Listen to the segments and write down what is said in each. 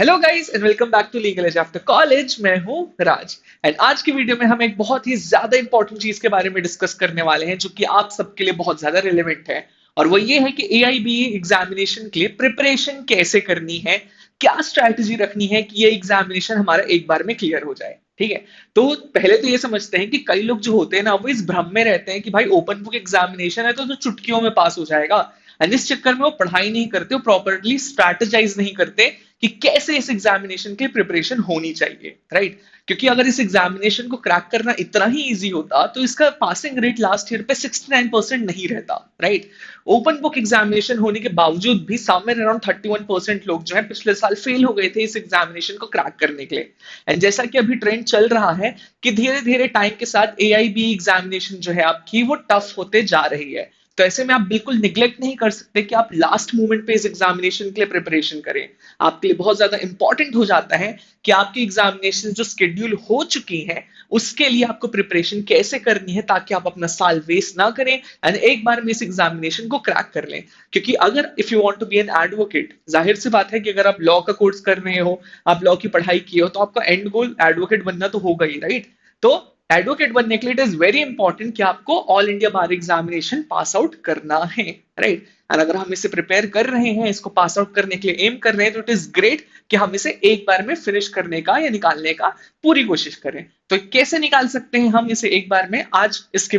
Hello guys and welcome back to legal edge after college. मैं हूं राज and आज की वीडियो में हम एक बहुत ही ज्यादा इंपॉर्टेंट चीज के बारे में डिस्कस करने वाले हैं जो कि आप सबके लिए बहुत ज्यादा रिलेवेंट है। और वो ये है कि एआईबी एग्जामिनेशन के लिए प्रिपरेशन कैसे करनी है, क्या स्ट्रैटेजी रखनी है कि ये एग्जामिनेशन हमारा एक बार में क्लियर हो जाए। ठीक है, तो पहले तो ये समझते हैं कि कई लोग जो होते हैं ना वो इस भ्रम में रहते हैं कि भाई ओपन बुक एग्जामिनेशन है तो चुटकियों में पास हो जाएगा। एंड इस चक्कर में वो पढ़ाई नहीं करते, वो प्रॉपरली स्ट्रैटेजाइज नहीं करते कि कैसे इस एग्जामिनेशन की प्रिपरेशन होनी चाहिए, राइट। क्योंकि अगर इस एग्जामिनेशन को क्रैक करना इतना ही इजी होता तो इसका पासिंग रेट लास्ट ईयर पे 69% नहीं रहता, राइट। ओपन बुक एग्जामिनेशन होने के बावजूद भी समवेयर अराउंड 31% लोग जो है पिछले साल फेल हो गए थे इस एग्जामिनेशन को क्रैक करने के लिए। एंड जैसा कि अभी ट्रेंड चल रहा है कि धीरे धीरे टाइम के साथ एआईबी एग्जामिनेशन जो है आपकी वो टफ होते जा रही है। तो ऐसे में आप बिल्कुल निग्लेक्ट नहीं कर सकते कि आप लास्ट मोमेंट पे इस एग्जामिनेशन के लिए प्रिपरेशन करें। आपके लिए बहुत ज्यादा इंपॉर्टेंट हो जाता है कि आपकी एग्जामिनेशन जो शेड्यूल हो चुकी है उसके लिए आपको प्रिपरेशन कैसे करनी है ताकि आप अपना साल वेस्ट ना करें एंड एक बार में इस एग्जामिनेशन को क्रैक कर लें। क्योंकि अगर if you want to be an advocate, जाहिर सी बात है कि अगर आप लॉ का कोर्स कर रहे हो, आप लॉ की पढ़ाई किए हो, तो आपका एंड गोल एडवोकेट बनना तो होगा ही, राइट। तो एडवोकेट बनने के लिए इट इज वेरी इंपॉर्टेंट कि आपको ऑल इंडिया बार एग्जामिनेशन पास आउट करना है, राइट। और अगर हम इसे प्रिपेयर कर रहे हैं, इसको पास आउट करने के लिए एम कर रहे हैं, तो इट इज ग्रेट कि हम इसे एक बार में फिनिश करने का या निकालने का पूरी कोशिश करें। तो कैसे निकाल सकते हैं हम इसे एक बार में, आज इस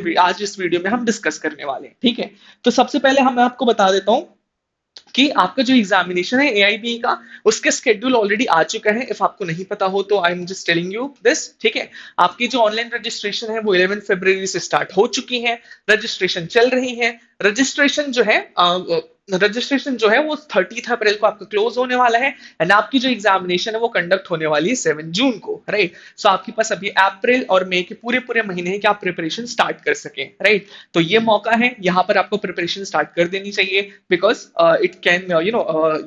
वीडियो में हम डिस्कस करने वाले हैं, ठीक है। तो सबसे पहले हम आपको बता देता हूं कि आपका जो एग्जामिनेशन है एआईबी का, उसके स्केड्यूल ऑलरेडी आ चुका है। इफ आपको नहीं पता हो तो I am just telling you this, ठीक है। आपकी जो ऑनलाइन रजिस्ट्रेशन है वो 11 फरवरी से स्टार्ट हो चुकी है, रजिस्ट्रेशन चल रही है। रजिस्ट्रेशन जो है रजिस्ट्रेशन जो है वो 30 अप्रैल को आपका क्लोज होने वाला है एंड आपकी जो एग्जामिनेशन है वो कंडक्ट होने वाली है 7 जून को, राइट। सो आपके पास अभी अप्रैल और मई के पूरे पूरे महीने हैं कि आप प्रिपरेशन स्टार्ट कर सकें, राइट। तो ये मौका है, यहाँ पर आपको प्रिपरेशन स्टार्ट कर देनी चाहिए बिकॉज इट कैन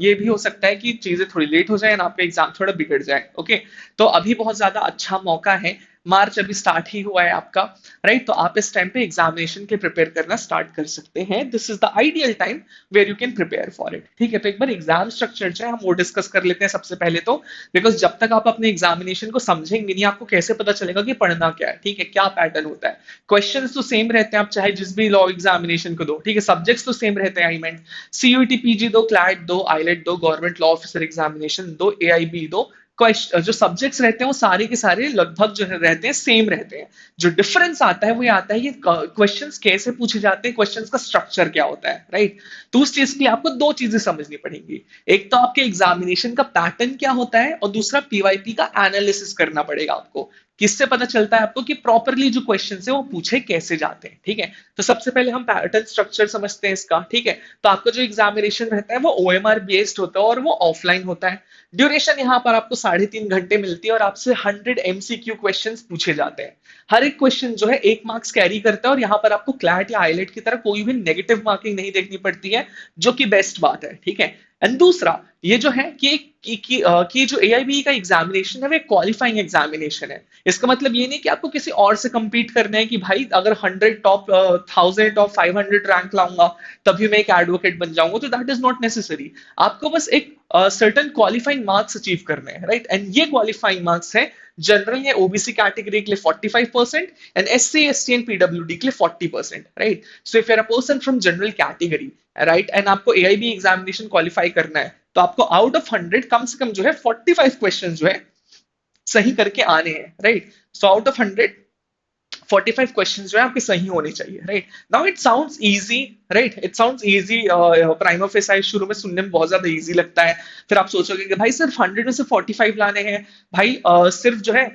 ये भी हो सकता है कि चीजें थोड़ी लेट हो जाए और आपका एग्जाम थोड़ा बिगड़ जाए, ओके। तो अभी बहुत ज्यादा अच्छा मौका है, मार्च अभी स्टार्ट ही हुआ है आपका, राइट। तो आप इस टाइम पे एग्जामिनेशन के प्रिपेयर करना स्टार्ट कर सकते हैं। This is the ideal time where you can prepare for it, ठीक है। तो एक बार एग्जाम स्ट्रक्चर जो है हम वो डिस्कस कर लेते हैं सबसे पहले तो, बिकॉज जब तक आप अपने एग्जामिनेशन को समझेंगे नहीं आपको कैसे पता चलेगा कि पढ़ना क्या है, ठीक है, क्या पैटर्न होता है। क्वेश्चंस तो सेम रहते हैं, आप चाहे जिस भी लॉ एग्जामिनेशन को दो, ठीक है। सब्जेक्ट्स तो सेम रहते हैं, आई मीन सीयूटी पीजी दो, क्लैट दो, आईलेट दो, गवर्नमेंट लॉ ऑफिसर एग्जामिनेशन दो, एआईबी दो। जो सब्जेक्ट्स रहते हैं वो सारे के सारे लगभग जो है रहते हैं सेम रहते हैं। जो डिफरेंस आता है वो ये आता है कि क्वेश्चंस कैसे पूछे जाते हैं, क्वेश्चंस का स्ट्रक्चर क्या होता है, राइट। तो उस चीज के लिए आपको दो चीजें समझनी पड़ेंगी। एक तो आपके एग्जामिनेशन का पैटर्न क्या होता है और दूसरा पीवाईपी का एनालिसिस करना पड़ेगा आपको। किससे पता चलता है आपको कि प्रॉपरली जो क्वेश्चन है वो पूछे कैसे जाते हैं, ठीक है। तो सबसे पहले हम पैटर्न स्ट्रक्चर समझते हैं इसका, ठीक है। तो आपका जो एग्जामिनेशन रहता है वो ओएमआर बेस्ड होता है और वो ऑफलाइन होता है। ड्यूरेशन यहाँ पर आपको 3.5 घंटे मिलती है और आपसे 100 MCQ क्वेश्चन पूछे जाते हैं। हर एक क्वेश्चन जो है 1 मार्क्स कैरी करता है और यहाँ पर आपको क्लैट या आईलेट की तरह कोई भी नेगेटिव मार्किंग नहीं देखनी पड़ती है, जो कि बेस्ट बात है, ठीक है। एंड दूसरा ये जो है कि जो एआईबी का एग्जामिनेशन है वो क्वालिफाइंग एग्जामिनेशन है। इसका मतलब ये नहीं कि आपको किसी और से compete करना है कि भाई अगर 100 टॉप 1000 टॉप 500 रैंक लाऊंगा तभी मैं एक एडवोकेट बन जाऊंगा, तो दैट इज नॉट नेसेसरी। आपको बस एक सर्टन क्वालिफाइंग मार्क्स अचीव करने हैं, राइट। एंड ये क्वालिफाइंग मार्क्स है जनरल या ओबीसी कैटेगरी के लिए 45% and SC ST and PWD के लिए 40%, right. So if you're a person from general category, right, and आपको एआईबी एग्जामिनेशन क्वालिफाई करना है तो आपको आउट ऑफ 100 कम से कम जो है 45 क्वेश्चन जो है सही करके आने हैं, right. So out of 100 45 question जो है आपके सही होने चाहिए, right. Now it sounds easy, right, it sounds easy. Prime of size शुरू में सुनने में बहुत ज्यादा इजी लगता है, फिर आप सोचोगे कि भाई सिर्फ 100 में से 45 लाने हैं, भाई सिर्फ जो है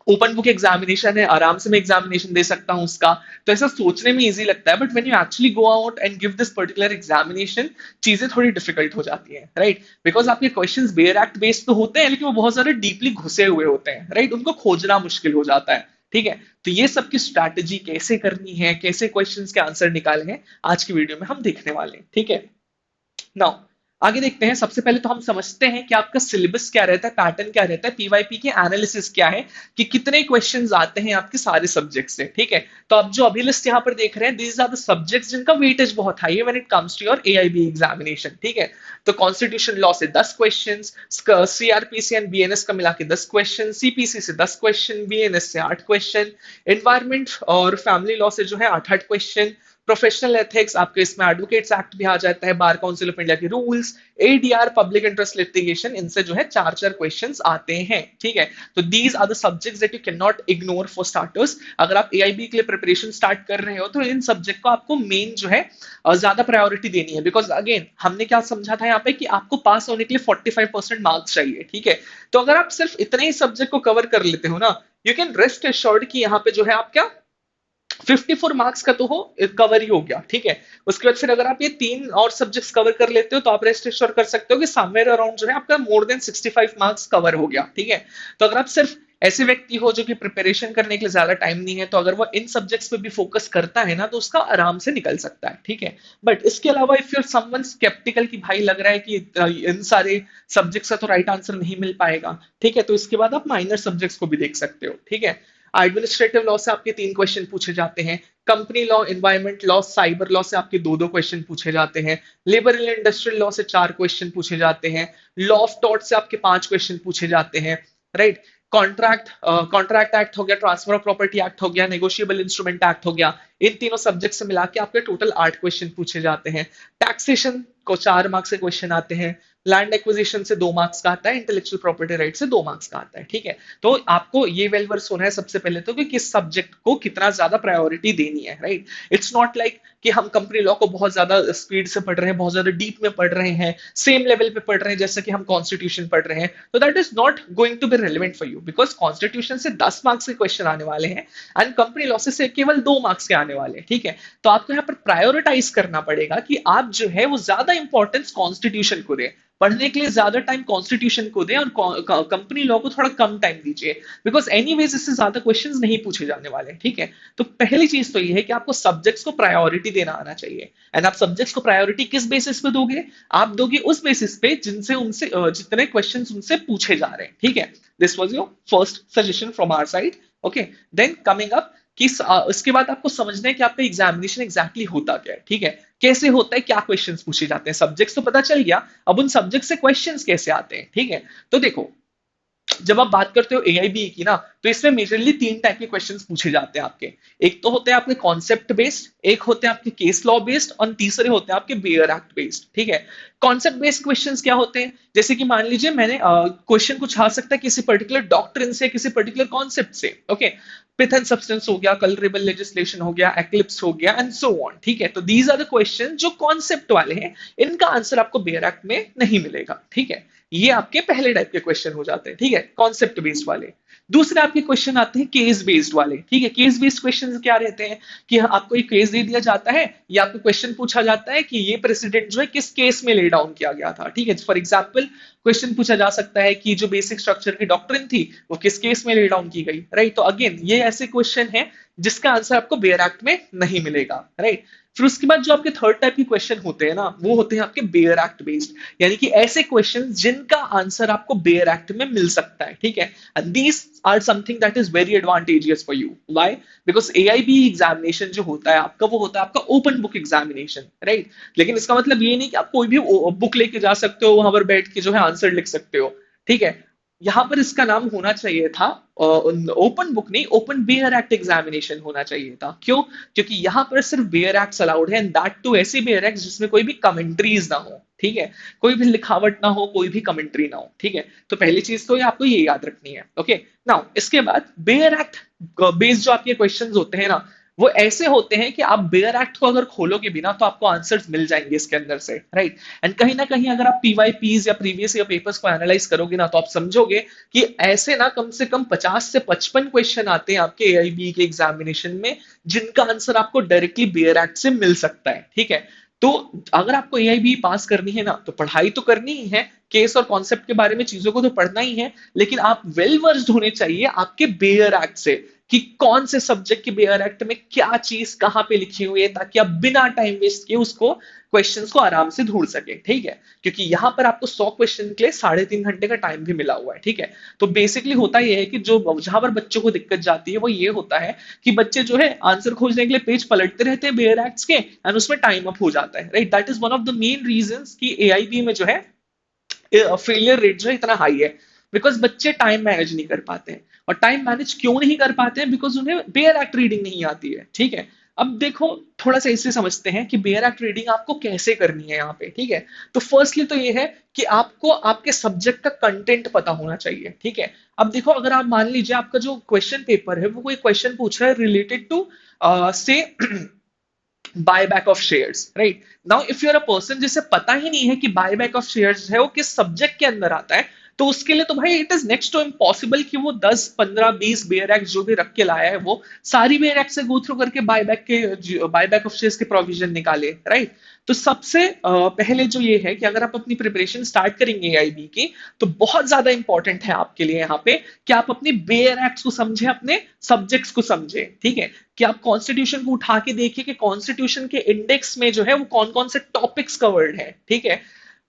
ओपन बुक एग्जामिनेशन है, आराम से मैं एग्जामिनेशन दे सकता हूं उसका। तो ऐसा सोचने में इजी लगता है, but when you actually go out and give this particular examination, चीजें थोड़ी डिफिकल्ट हो जाती हैं, राइट। बिकॉज आपके क्वेश्चंस बेयर एक्ट बेस्ड तो होते हैं लेकिन वो बहुत ज्यादा डीपली घुसे हुए होते हैं, राइट। उनको खोजना मुश्किल हो जाता है, ठीक है। तो ये सब की स्ट्रैटेजी कैसे करनी है, कैसे क्वेश्चंस के आंसर निकाले हैं, आज की वीडियो में हम देखने वाले हैं, ठीक है। नाउ आगे देखते हैं। सबसे पहले तो हम समझते हैं कि आपका सिलेबस क्या रहता है, पैटर्न क्या रहता है, पीवाईपी के एनालिसिस क्या है, कि कितने क्वेश्चंस आते हैं आपके सारे सब्जेक्ट से। ठीक है, तो आप जो अभी लिस्ट यहाँ पर देख रहे हैं, दीज आर द सब्जेक्ट्स जिनका वेटेज बहुत हाई है when it comes to your AIB examination. ठीक है, तो कॉन्स्टिट्यूशन लॉ से 10 क्वेश्चन, सीआरपीसी एंड बीएनएस का मिला के 10 क्वेश्चन, सीपीसी से 10 क्वेश्चन, बीएनएस से 8 क्वेश्चन, एनवायरमेंट और फैमिली लॉ से जो है 8 क्वेश्चन, प्रोफेशनल एथिक्स आपके इसमें एडवोकेट्स एक्ट भी आ जाता है, बार काउंसिल ऑफ इंडिया के rules, ADR public interest litigation, इनसे जो है 4 क्वेश्चंस आते हैं। ठीक है, तो these are the subjects that you can not ignore for starters. अगर आप एआईबी के लिए प्रिपरेशन स्टार्ट कर रहे हो तो इन सब्जेक्ट को आपको मेन जो है ज्यादा प्रायोरिटी देनी है, बिकॉज अगेन हमने क्या समझा था यहाँ पे कि आपको पास होने के लिए 45% मार्क्स चाहिए। ठीक है, तो अगर आप सिर्फ इतने ही सब्जेक्ट को कवर कर लेते हो ना, यू कैन रेस्ट एश्योर्ड कि यहाँ पे जो है आप क्या 54 मार्क्स का तो हो कवर ही हो गया। ठीक है, उसके बाद फिर अगर आप ये 3 और सब्जेक्ट्स कवर कर लेते हो तो आप रेस्ट एश्योर कर सकते हो कि समवेयर अराउंड जो है आपका मोर देन 65 मार्क्स कवर हो गया। ठीक है, तो अगर आप सिर्फ ऐसे व्यक्ति हो जो कि प्रिपरेशन करने के लिए ज्यादा टाइम नहीं है, तो अगर वो इन सब्जेक्ट्स पे भी फोकस करता है ना, तो उसका आराम से निकल सकता है। ठीक है, बट इसके अलावा इफ यूर समवन स्केप्टिकल कि भाई लग रहा है कि इन सारे सब्जेक्ट्स का तो राइट आंसर नहीं मिल पाएगा, ठीक है, तो इसके बाद आप माइनर सब्जेक्ट्स को भी देख सकते हो। ठीक है, एडमिनिस्ट्रेटिव लॉ से आपके 3 क्वेश्चन पूछे जाते हैं, company law, environment law, cyber law से आपके 2-2 क्वेश्चन पूछे जाते हैं, लेबर एंड इंडस्ट्रियल लॉ से 4 क्वेश्चन पूछे जाते हैं, लॉ ऑफ टॉर्ट से आपके 5 क्वेश्चन पूछे जाते हैं। राइट, कॉन्ट्रैक्ट एक्ट हो गया, ट्रांसफर ऑफ प्रॉपर्टी एक्ट हो गया, नेगोशिएबल इंस्ट्रूमेंट एक्ट हो गया, इन तीनों सब्जेक्ट से मिला के आपके टोटल 8 क्वेश्चन पूछे जाते हैं। टैक्सेशन को 4 मार्क्स के क्वेश्चन आते हैं, लैंड एक्विजिशन से 2 मार्क्स का आता है, इंटेलेक्चुअल प्रॉपर्टी राइट से 2 मार्क्स का आता है। ठीक है, तो आपको ये वेल वर्स होना है सबसे पहले तो कि किस सब्जेक्ट को कितना ज्यादा प्रायोरिटी देनी है। राइट, इट्स नॉट लाइक कि हम कंपनी लॉ को बहुत ज्यादा स्पीड से पढ़ रहे हैं, बहुत ज्यादा डीप में पढ़ रहे हैं, सेम लेवल पे पढ़ रहे हैं जैसे कि हम कॉन्स्टिट्यूशन पढ़ रहे हैं, तो that is not going to be relevant for you, because constitution से 10 मार्क्स के क्वेश्चन आने वाले हैं एंड कंपनी लॉ से केवल 2 मार्क्स के आने वाले हैं। ठीक है, तो आपको यहाँ पर प्रायोरिटाइज करना पड़ेगा कि आप जो है वो ज्यादा इंपॉर्टेंस कॉन्स्टिट्यूशन को दें, पढ़ने के लिए ज्यादा टाइम कॉन्स्टिट्यूशन को दें और कंपनी लॉ को थोड़ा कम टाइम दीजिए, बिकॉज एनीवेज इससे ज्यादा क्वेश्चंस नहीं पूछे जाने वाले। ठीक है, तो पहली चीज तो ये है कि आपको सब्जेक्ट्स को प्रायोरिटी देना आना चाहिए। एंड आप सब्जेक्ट्स को प्रायोरिटी किस बेसिस पे दोगे? आप दोगे उस बेसिस पे जिनसे उनसे जितने क्वेश्चंस उनसे पूछे जा रहे हैं। ठीक है, this was your first suggestion from our side. Okay, then coming up कि उसके बाद आपको समझना है कि आपका एग्जामिनेशन एग्जैक्टली होता क्या है। ठीक है, कैसे होता है, क्या क्वेश्चंस पूछे जाते हैं, सब्जेक्ट्स तो पता चल गया, अब उन सब्जेक्ट से क्वेश्चंस कैसे आते हैं। ठीक है, तो देखो जब आप बात करते हो एआईबी की ना, तो इसमें मेजरली 3 टाइप के क्वेश्चंस पूछे जाते हैं आपके। एक तो होते हैं आपके कॉन्सेप्ट बेस्ड, एक होते हैं आपके केस लॉ बेस्ड और तीसरे होते हैं आपके बेयर एक्ट बेस्ड। ठीक है, कॉन्सेप्ट बेस्ड क्वेश्चंस क्या होते हैं? जैसे कि मान लीजिए मैंने क्वेश्चन कुछ आ सकता है किसी पर्टिकुलर डॉक्ट्रिन से, किसी पर्टिकुलर कॉन्सेप्ट से। ओके, पिथ एंड सब्सटेंस हो गया, कलरेबल लेजिस्लेशन हो गया, एक्लिप्स हो गया एंड सो ऑन। ठीक है, तो दीज आर द क्वेश्चन जो कॉन्सेप्ट वाले हैं, इनका आंसर आपको बेयर एक्ट में नहीं मिलेगा। ठीक है, ये आपके पहले टाइप के क्वेश्चन हो जाते हैं। ठीक है, कॉन्सेप्ट बेस्ड वाले। दूसरे आपके क्वेश्चन आते हैं केस बेस्ड वाले। ठीक है, केस बेस्ड क्वेश्चन क्या रहते हैं कि आपको एक केस दे दिया जाता है या आपको क्वेश्चन पूछा जाता है कि ये प्रेसिडेंट जो है किस केस में ले डाउन किया गया था। ठीक है, फॉर एग्जाम्पल क्वेश्चन पूछा जा सकता है कि जो बेसिक स्ट्रक्चर की डॉक्ट्रिन थी वो किस केस में ले डाउन की गई। राइट, तो अगेन ये ऐसे क्वेश्चन है जिसका आंसर आपको बेयर एक्ट में नहीं मिलेगा। राइट, फिर उसके बाद जो आपके थर्ड टाइप के क्वेश्चन होते हैं ना, वो होते हैं आपके बेयर एक्ट बेस्ड, यानी कि ऐसे क्वेश्चन जिनका आंसर आपको बेयर एक्ट में मिल सकता है। ठीक है, and these are something that is very advantageous for you. Why? Because AIB examination जो होता है आपका, वो होता है आपका ओपन बुक एग्जामिनेशन। राइट, लेकिन इसका मतलब ये नहीं कि आप कोई भी बुक लेके जा सकते हो, वहां पर बैठ के जो है आंसर लिख सकते हो। ठीक है, यहां पर इसका नाम होना चाहिए था ओपन बुक नहीं, ओपन बेयर एक्ट एग्जामिनेशन होना चाहिए था। क्यों? क्योंकि यहां पर सिर्फ बेयर एक्ट्स अलाउड है, एंड दैट टू ऐसे बेयर एक्ट्स जिसमें कोई भी कमेंट्रीज ना हो। ठीक है, कोई भी लिखावट ना हो, कोई भी कमेंट्री ना हो। ठीक है, तो पहली चीज तो ये आपको ये याद रखनी है। ओके, नाउ इसके बाद बेयर एक्ट बेस्ड जो आपके क्वेश्चंस होते हैं ना, वो ऐसे होते हैं कि आप बेयर एक्ट को अगर खोलोगे भी ना, तो आपको आंसर्स मिल जाएंगे इसके अंदर से। राइट, एंड कहीं ना कहीं अगर आप पीवाईपीज या प्रीवियस ईयर पेपर्स को एनालाइज करोगे ना, तो आप समझोगे कि ऐसे ना कम से कम 50 से 55 क्वेश्चन आते हैं आपके एआईबी के एग्जामिनेशन में, जिनका आंसर आपको डायरेक्टली बेयर एक्ट से मिल सकता है। ठीक है, तो अगर आपको एआईबी पास करनी है ना, तो पढ़ाई तो करनी ही है, केस और कॉन्सेप्ट के बारे में चीजों को तो पढ़ना ही है, लेकिन आप वेल वर्स्ड होने चाहिए आपके बेयर एक्ट से, कि कौन से सब्जेक्ट के बेयर एक्ट में क्या चीज कहाँ पे लिखी हुई है, ताकि आप बिना टाइम वेस्ट किए उसको क्वेश्चंस को आराम से ढूंढ सके, ठीक है। क्योंकि यहाँ पर आपको 100 क्वेश्चन के लिए 3.5 घंटे का टाइम भी मिला हुआ है, ठीक है। तो बेसिकली होता यह है कि जो जहां पर बच्चों को दिक्कत जाती है वो ये होता है कि बच्चे जो है आंसर खोजने के लिए पेज पलटते रहते हैं बेयर एक्ट्स के, एंड उसमें टाइम अप हो जाता है, right. That is one of the main reasons कि एआईबी में जो है फेलियर रेट जो है इतना हाई है, बिकॉज बच्चे टाइम मैनेज नहीं कर पाते हैं। और टाइम मैनेज क्यों नहीं कर पाते हैं? बिकॉज उन्हें बेयर एक्ट रीडिंग नहीं आती है, ठीक है। अब देखो, थोड़ा सा इससे समझते हैं कि बेयर एक्ट रीडिंग आपको कैसे करनी है यहाँ पे, ठीक है। तो फर्स्टली तो ये है कि आपको आपके सब्जेक्ट का कंटेंट पता होना चाहिए, ठीक है। अब देखो, अगर आप मान लीजिए आपका जो क्वेश्चन पेपर है वो कोई क्वेश्चन पूछ रहा है रिलेटेड टू से buyback of shares, right. Now if you are a person जिसे पता ही नहीं है कि बायबैक ऑफ शेयर्स है वो किस सब्जेक्ट के अंदर आता है, तो उसके लिए तो भाई it is next to impossible कि वो 10 15 20 बेयर एक्ट जो भी रख के लाया है वो सारी बेयर एक्ट से गो थ्रू करके बायबैक ऑफ शेयर्स के प्रोविजन निकाले, राइट। तो सबसे पहले जो ये है कि अगर आप अपनी प्रिपरेशन स्टार्ट करेंगे एआईबी की, तो बहुत ज्यादा इंपॉर्टेंट है आपके लिए यहाँ पे कि आप अपनी बेयर एक्ट्स को समझे, अपने सब्जेक्ट्स को समझे, ठीक है। कि आप कॉन्स्टिट्यूशन को उठा के देखिए कि कॉन्स्टिट्यूशन के इंडेक्स में जो है वो कौन कौन से टॉपिक्स कवर्ड है, ठीक है।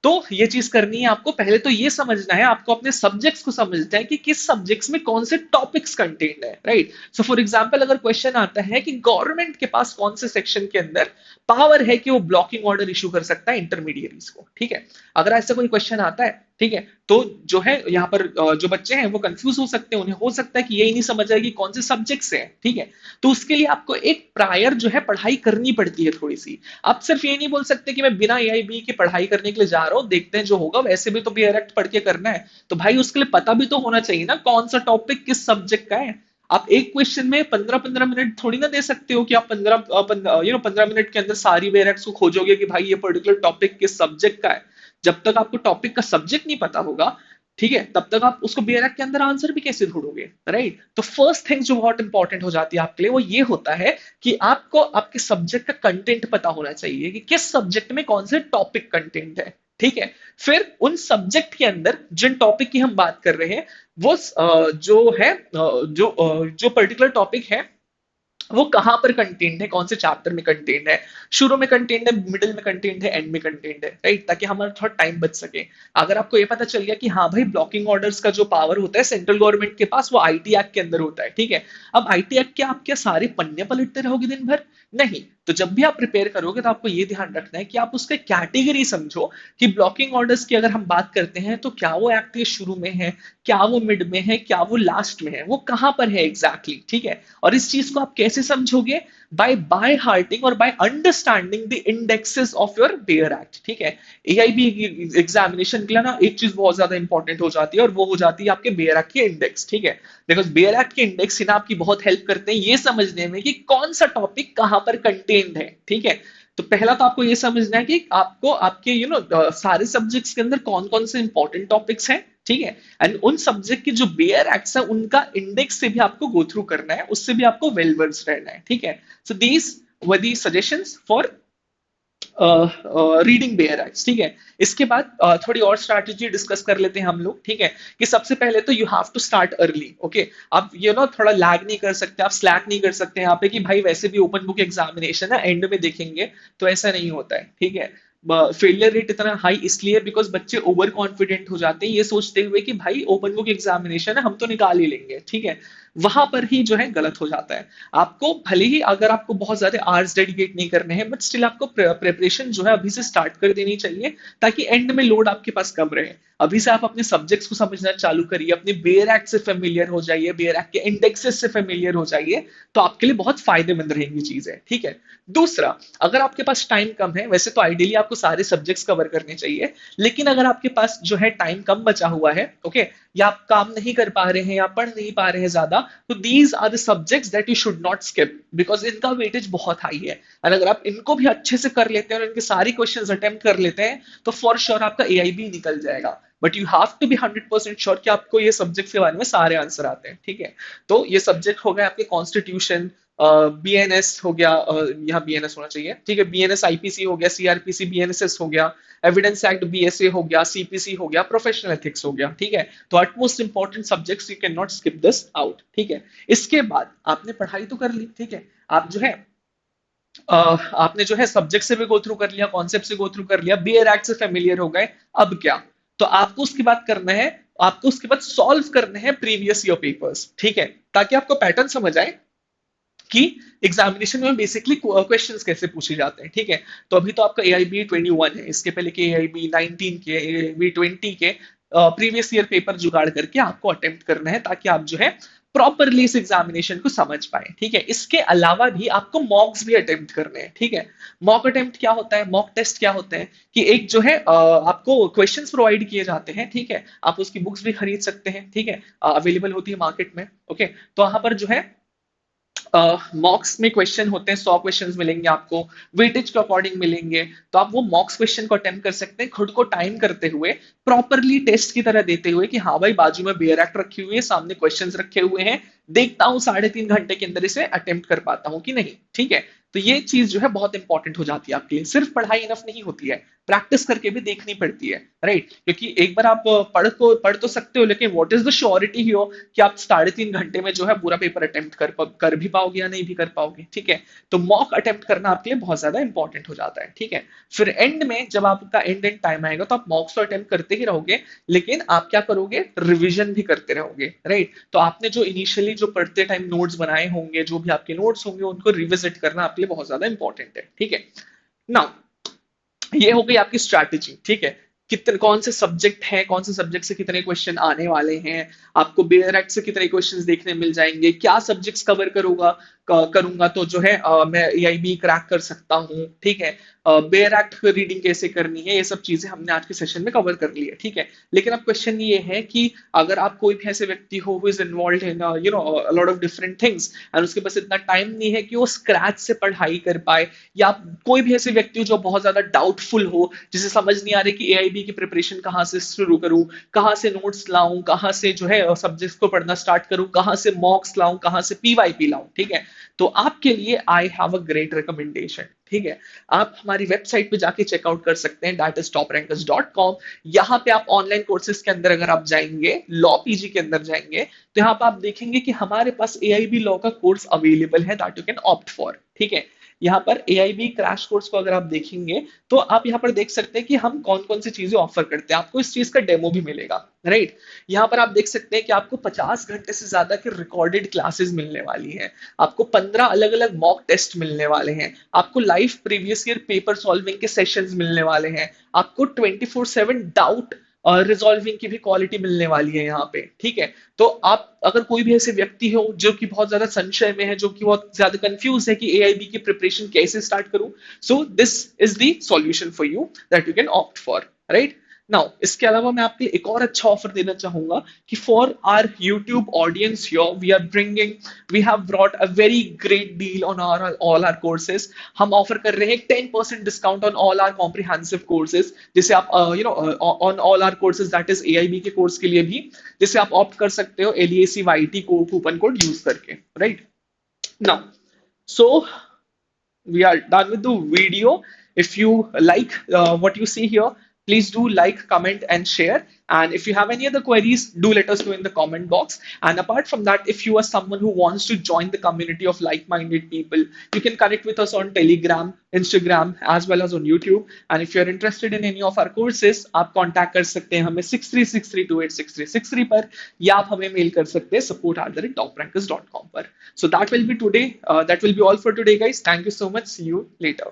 तो ये चीज करनी है आपको, पहले तो ये समझना है आपको अपने सब्जेक्ट्स को समझना है कि किस सब्जेक्ट्स में कौन से टॉपिक्स कंटेन्ड है, राइट। सो फॉर एग्जांपल अगर क्वेश्चन आता है कि गवर्नमेंट के पास कौन से सेक्शन के अंदर पावर है कि वो ब्लॉकिंग ऑर्डर इशू कर सकता है इंटरमीडिएरीज को, ठीक है। अगर ऐसा कोई क्वेश्चन आता है, ठीक है, तो जो है यहाँ पर जो बच्चे हैं वो कंफ्यूज हो सकते हैं, उन्हें हो सकता है कि यही नहीं समझ आए कि कौन से सब्जेक्ट्स हैं, ठीक है। तो उसके लिए आपको एक प्रायर जो है पढ़ाई करनी पड़ती है थोड़ी सी। आप सिर्फ ये नहीं बोल सकते कि मैं बिना एआईबी की पढ़ाई करने के लिए जा रहा हूँ, देखते हैं जो होगा, वैसे भी तो बी डायरेक्ट पढ़ के करना है। तो भाई उसके लिए पता भी तो होना चाहिए ना कौन सा टॉपिक किस सब्जेक्ट का है। आप एक क्वेश्चन में 15-15 मिनट थोड़ी ना दे सकते हो कि आप 15 मिनट के अंदर सारी वेरिएट्स को खोजोगे कि भाई ये पर्टिकुलर टॉपिक किस सब्जेक्ट का है। जब तक आपको टॉपिक का सब्जेक्ट नहीं पता होगा, ठीक है, तब तक आप उसको बेयर एक्ट के अंदर आंसर भी कैसे ढूंढोगे, राइट। तो फर्स्ट थिंग जो बहुत इंपॉर्टेंट हो जाती है आपके लिए वो ये होता है कि आपको आपके सब्जेक्ट का कंटेंट पता होना चाहिए कि किस सब्जेक्ट में कौन से टॉपिक कंटेंट है, ठीक है। फिर उन सब्जेक्ट के अंदर जिन टॉपिक की हम बात कर रहे हैं वो जो पर्टिकुलर टॉपिक है वो कहां पर कंटेंट है, कौन से चैप्टर में कंटेंट है, शुरू में कंटेंट है, मिडिल में कंटेंट है, एंड में कंटेंट है, राइट। ताकि हमारा थोड़ा टाइम बच सके। अगर आपको ये पता चल गया कि हाँ भाई ब्लॉकिंग ऑर्डर्स का जो पावर होता है सेंट्रल गवर्नमेंट के पास वो आईटी एक्ट के अंदर होता है, ठीक है। अब आईटी एक्ट के आप क्या सारे पन्ने पलटते रहोगे दिन भर? नहीं। तो जब भी आप प्रिपेयर करोगे तो आपको ये ध्यान रखना है कि आप उसके कैटेगरी समझो कि ब्लॉकिंग ऑर्डर्स की अगर हम बात करते हैं तो क्या वो एक्ट के शुरू में है, क्या वो मिड में है, क्या वो लास्ट में है, वो कहां पर है एग्जैक्टली, ठीक है। और इस चीज को आप कैसे समझोगे? बाय हार्टिंग और by understanding the indexes of your bare act, ठीक है। एआईबी एग्जामिनेशन के लिए ना एक चीज बहुत ज्यादा इंपॉर्टेंट हो जाती है और वो हो जाती है आपके बेयर एक्ट के इंडेक्स, ठीक है। बिकॉज बेयर एक्ट के इंडेक्स ना आपकी बहुत हेल्प करते हैं ये समझने में कि कौन सा टॉपिक कहां पर कंटेन्ड है, ठीक है। तो पहला तो आपको ये समझना है कि आपको आपके सारे सब्जेक्ट्स के अंदर कौन कौन से इंपॉर्टेंट टॉपिक्स हैं, ठीक है। एंड उन सब्जेक्ट के जो बेयर एक्ट्स है उनका इंडेक्स से भी आपको गो थ्रू करना है, उससे भी आपको वेल वर्स्ड रहना है, ठीक है। So these were the suggestions for reading bear acts, ठीक है। इसके बाद थोड़ी और स्ट्रैटेजी डिस्कस कर लेते हैं हम लोग, ठीक है। कि सबसे पहले तो you have to start early, okay. आप थोड़ा लैग नहीं कर सकते, आप स्लैक नहीं कर सकते यहाँ पे कि भाई वैसे भी ओपन बुक एग्जामिनेशन है एंड में देखेंगे, तो ऐसा नहीं होता है, ठीक है। फेलियर रेट इतना हाई इसलिए बिकॉज बच्चे ओवर कॉन्फिडेंट हो जाते हैं ये सोचते हुए कि भाई ओपन बुक एग्जामिनेशन है हम तो निकाल ही लेंगे, ठीक है। वहां पर ही जो है गलत हो जाता है। आपको भले ही अगर आपको बहुत ज्यादा आवर्स डेडिकेट नहीं करने हैं बट स्टिल आपको प्रिपरेशन जो है अभी से स्टार्ट कर देनी चाहिए ताकि एंड में लोड आपके पास कम रहे। अभी से आप अपने सब्जेक्ट्स को समझना चालू करिए, अपने बेयर एक्ट से फेमिलियर हो जाइए, बेयर एक्ट के इंडेक्सेस से फेमिलियर हो जाइए, तो आपके लिए बहुत फायदेमंद रहेंगी चीजें, ठीक है। दूसरा, अगर आपके पास टाइम कम है, वैसे तो आइडियली आपको सारे सब्जेक्ट्स कवर करने चाहिए, लेकिन अगर आपके पास जो है टाइम कम बचा हुआ है, ओके, या आप काम नहीं कर पा रहे हैं या पढ़ नहीं पा रहे हैं ज्यादा, तो these are the subjects that you should not skip because इनका वेटेज बहुत हाई है। और अगर आप इनको भी अच्छे से कर लेते हैं और इनके सारी क्वेश्चंस अटेम्प्ट कर लेते हैं तो फॉर श्योर आपका एआईबी निकल जाएगा। But you have to be 100% sure कि आपको ये सब्जेक्ट के बारे में सारे आंसर आते हैं, ठीक है। तो ये सब्जेक्ट हो गए आपके कॉन्स्टिट्यूशन, बीएनएस हो गया, यहाँ बीएनएस होना चाहिए, ठीक है, बीएनएस आईपीसी हो गया, सीआरपीसी बीएनएसएस हो गया, एविडेंस एक्ट बीएसए हो गया, सीपीसी हो गया, प्रोफेशनल एथिक्स हो गया, ठीक है। तो utmost important subjects, you can not skip this out, ठीक है। इसके बाद आपने पढ़ाई तो कर ली, ठीक है, आप जो है आपने जो है सब्जेक्ट से भी गो थ्रू कर लिया, कॉन्सेप्ट से गो थ्रू कर लिया, बीएर एक्ट से फेमिलियर हो गए। अब क्या? तो आपको उसके बाद करना है, आपको उसके बाद सॉल्व करने हैं प्रीवियस ईयर पेपर्स, ठीक है, ताकि आपको पैटर्न समझ आए कि एग्जामिनेशन में बेसिकली क्वेश्चंस कैसे पूछे जाते हैं, ठीक है। तो अभी तो आपका AIB 21 है, इसके पहले के AIB 19 के, AIB 20 के प्रीवियस ईयर पेपर जुगाड़ करके आपको अटेम्प्ट करना है, ताकि आप जो है प्रॉपरली इस एग्जामिनेशन को समझ पाए, ठीक है। इसके अलावा भी आपको मॉक्स भी अटेम्प्ट करने हैं, ठीक है। मॉक अटेम्प्ट क्या होता है, मॉक टेस्ट क्या होते हैं कि एक जो है आपको क्वेश्चंस प्रोवाइड किए जाते हैं, ठीक है, आप उसकी बुक्स भी खरीद सकते हैं, ठीक है, अवेलेबल होती है मार्केट में, ओके। तो वहां पर जो है मॉक्स में क्वेश्चन होते हैं, 100 क्वेश्चंस मिलेंगे आपको, वेटेज के अकॉर्डिंग मिलेंगे। तो आप वो मॉक्स क्वेश्चन को अटेम्प्ट कर सकते हैं, खुद को टाइम करते हुए, प्रॉपरली टेस्ट की तरह देते हुए कि हाँ भाई बाजू में बेयर एक्ट रखी हुई है, सामने क्वेश्चंस रखे हुए हैं, देखता हूँ 3.5 घंटे के अंदर इसे अटेम्प्ट कर पाता हूँ कि नहीं, ठीक है। तो ये चीज जो है बहुत इंपॉर्टेंट हो जाती है आपके लिए, सिर्फ पढ़ाई इनफ नहीं होती है, प्रैक्टिस करके भी देखनी पड़ती है, राइट। क्योंकि एक बार आप पढ़ तो सकते हो, लेकिन what is the surety here कि आप 3.5 घंटे में जो है पूरा पेपर अटेम्प्ट कर भी पाओगे या नहीं भी कर पाओगे, ठीक है। तो मॉक अटेम्प्ट करना आपके लिए बहुत ज्यादा इंपॉर्टेंट हो जाता है, ठीक है। फिर एंड में जब आपका एंड टाइम आएगा तो आप मॉक्स तो अटेम्प्ट करते ही रहोगे, लेकिन आप क्या करोगे, रिविजन भी करते रहोगे, राइट। तो आपने जो इनिशियली जो पढ़ते टाइम नोट्स बनाए होंगे, जो भी आपके नोट्स होंगे, उनको रिविजिट करना आपके लिए बहुत ज्यादा इंपॉर्टेंट है, ठीक है। नाउ ये हो गई आपकी स्ट्रैटेजी, ठीक है। कितने कौन से सब्जेक्ट हैं, कौन से सब्जेक्ट से कितने क्वेश्चन आने वाले हैं, आपको बेयर एक्ट से कितने क्वेश्चंस देखने मिल जाएंगे, क्या सब्जेक्ट्स कवर करूंगा तो जो है मैं AIB क्रैक कर सकता हूँ, ठीक है। बेयर एक्ट रीडिंग कैसे करनी है, ये सब चीजें हमने आज के सेशन में कवर कर ली है, ठीक है। लेकिन अब क्वेश्चन ये है कि अगर आप कोई भी ऐसे व्यक्ति हो who is involve in lot of different things, and उसके पास इतना टाइम नहीं है कि वो स्क्रैच से पढ़ाई कर पाए, या कोई भी ऐसे व्यक्ति हो जो बहुत ज्यादा डाउटफुल हो, जिसे समझ नहीं आ रही कि AIB की प्रिपरेशन कहाँ से शुरू करूं, कहाँ से नोट्स लाऊं, कहाँ से जो है सब्जेक्ट्स को पढ़ना स्टार्ट करूं, कहाँ से मॉक्स लाऊं, कहाँ से PYP लाऊं, ठीक है। तो आपके लिए I have a great recommendation, ठीक है। आप हमारी वेबसाइट पे जाके चेकआउट कर सकते हैं, that is toprankers.com। यहाँ पे आप ऑनलाइन कोर्सेज के अंदर अगर आप जाएंगे, लॉ PG के अंदर जाएंगे, तो यहाँ पे आप देखेंगे कि हमारे पास AIB लॉ का कोर्स अवेलेबल है, that you can opt for, ठीक है। यहाँ पर AIB क्रैश कोर्स को अगर आप देखेंगे तो आप यहाँ पर देख सकते हैं कि हम कौन कौन सी चीजें ऑफर करते हैं, आपको इस चीज का डेमो भी मिलेगा, राइट। यहाँ पर आप देख सकते हैं कि आपको 50 घंटे से ज्यादा की रिकॉर्डेड क्लासेस मिलने वाली हैं, आपको 15 अलग अलग मॉक टेस्ट मिलने वाले हैं, आपको live previous year paper solving के सेशंस मिलने वाले हैं, आपको 24/7 डाउट रिजॉल्विंग की भी क्वालिटी मिलने वाली है यहाँ पे, ठीक है। तो आप अगर कोई भी ऐसे व्यक्ति हो जो कि बहुत ज्यादा संशय में है, जो कि बहुत ज्यादा कंफ्यूज है कि AIB की प्रिपरेशन कैसे स्टार्ट करूं, so this is the solution for you that you can opt for, right. Now इसके अलावा मैं आपके लिए एक और अच्छा ऑफर देना चाहूंगा कि for our YouTube audience here we have brought a very great deal on our all our courses. हम ऑफर कर रहे हैं 10% discount on all our comprehensive courses, जिसे आप on all our courses, that is AIB के course के लिए भी, जिसे आप ऑप्ट कर सकते हो LEACYT को कूपन कोड यूज करके, right. Now so we are done with the video. If you like what you see here, please do like, comment, and share. And if you have any other queries, do let us know in the comment box. And apart from that, if you are someone who wants to join the community of like-minded people, you can connect with us on Telegram, Instagram, as well as on YouTube. And if you're interested in any of our courses, आप contact कर सकते हैं हमें 6363286363 पर, या आप हमें mail कर सकते हैं support@toprankers.com पर. So that will be all for today, guys. Thank you so much. See you later.